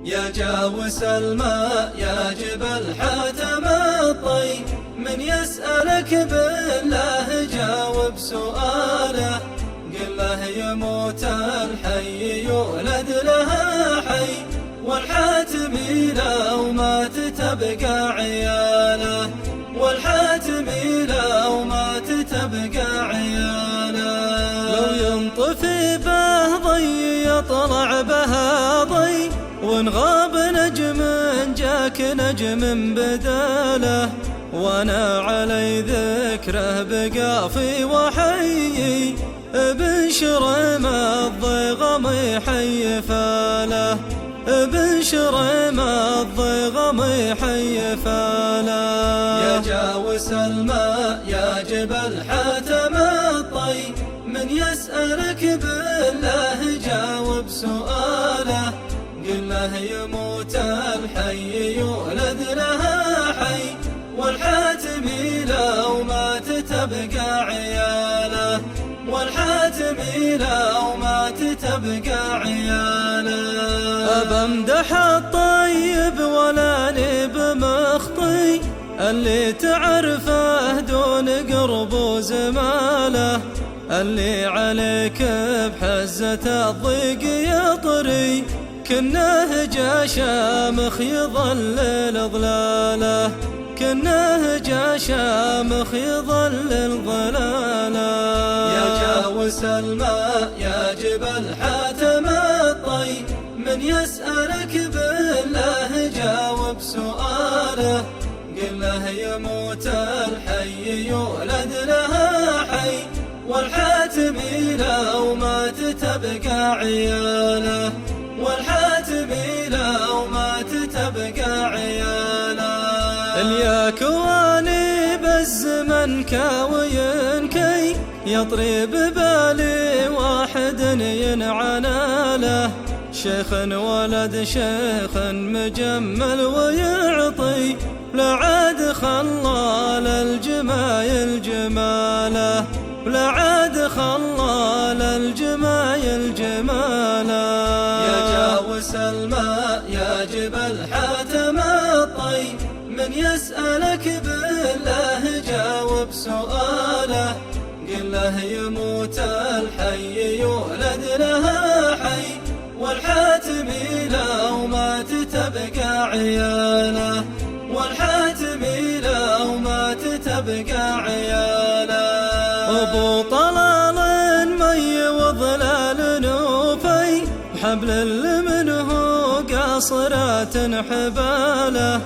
يا جاوس الماء يا جبل حاتم الطي، من يسألك بالله جاوب سؤاله. قل له يموت الحي يولد له حي، والحاتمي لو مات تبقى عياله، والحاتمي لو مات تبقى عياله. لو ينطفي به ضي يطلع بها ضي، وان غاب نجم جاك نجم بداله. وانا علي ذكره بقى في وحيي، بنشر ما الضيغم يحي فاله، بنشر ما الضيغم يحي فاله. يا جاوس الماء يا جبل حاتم الطي، من يسألك بالله جاوب سؤاله. قل له يموت الحي يولد له حي، والحاتمي لو مات تبقى عياله، والحاتمي لو مات تبقى عياله. أبمدح الطيب ولا نب مخطي، اللي تعرفه دون قرب وزماله. اللي عليك بحزة الضيق يطري، كنه جا شامخ يظلل ظلاله، كنه جا شامخ يظلل ظلاله. يا جاوس الماء يا جبل حاتم الطي، من يسألك بالله جاوب سؤاله. قل له يموت الحي يولد له حي، والحاتمي لو مات تبقى عياله، والحاتمي لو مات تبقى عياله. اليا كواني بالزمن كاوين كي، يطري ببالي واحد ينعنى له. شيخ ولد شيخ مجمل ويعطي، لعاد خلال الجمايل جماله، لعاد خلال الجمايل جماله. يا جاوس الماء يا جبل حاتم الطي، من يسألك بالله جاوب سؤاله. قل له يموت الحي يولد له حي، والحاتمي لو مات تبقى عياله، والحاتمي لو مات تبقى عياله. أبو طلال مي وظلال نوفي، حبل اللي منه قاصرات حباله.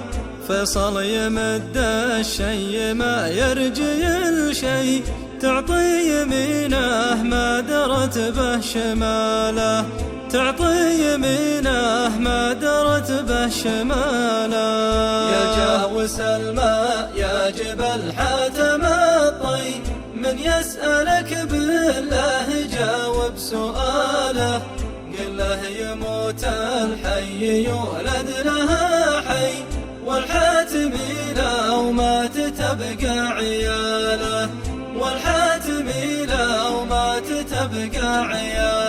فيصل يمد الشي ما يرجي الشي، تعطي يمينه ما درت به شماله، تعطي يمينه ما درت به شماله. يا جاوس الماء يا جبل حاتم الطي، من يسألك بالله جاوب سؤاله. قل له يموت الحي يولد له حي، والحاتمي لو مات تبقى عياله، والحاتمي لو مات تبقى عياله.